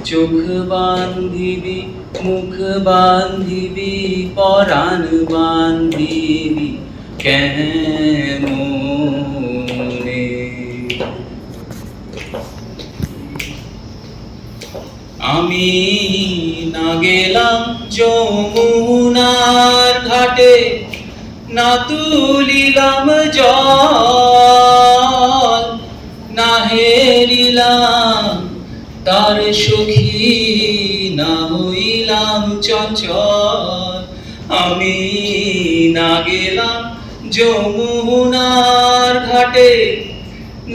চোখ বান্ধিবি মুখ বান্ধিবি পরাণ বান্ধিবি কেমনে। আমি না গেলাম যমুনার ঘাটে, না তুলিলাম জল, না হেরিলাম তার সখী, না হইলাম চঞ্চল। আমি না গেলাম যমুনার ঘাটে,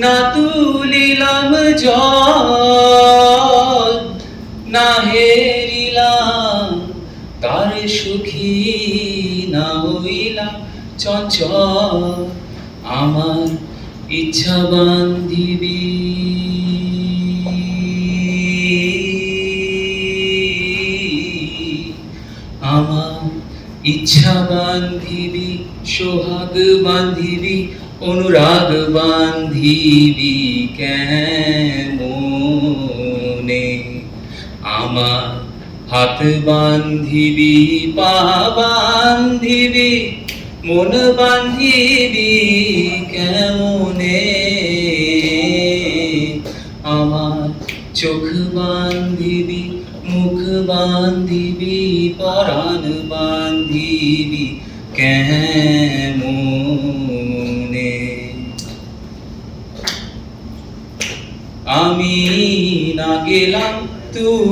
না তুলিলাম জল, না হেরিলাম তার সুখী, না হইলাম চঞ্চল। আমার ইচ্ছা বান্ধিবি আমার ইচ্ছা বান্ধিবি, সোহাগ বান্ধিবি, অনুরাগ বান্ধিবি কেমনে। আমার হাত বান্ধিবি পা বান্ধিবি, মন বান্ধিবি কেমনে। আমার চোখ বান্ধিবি মুখ বান্ধিবি পরাণ বান্ধিবি কেমনে। আমি না গেলাম তুই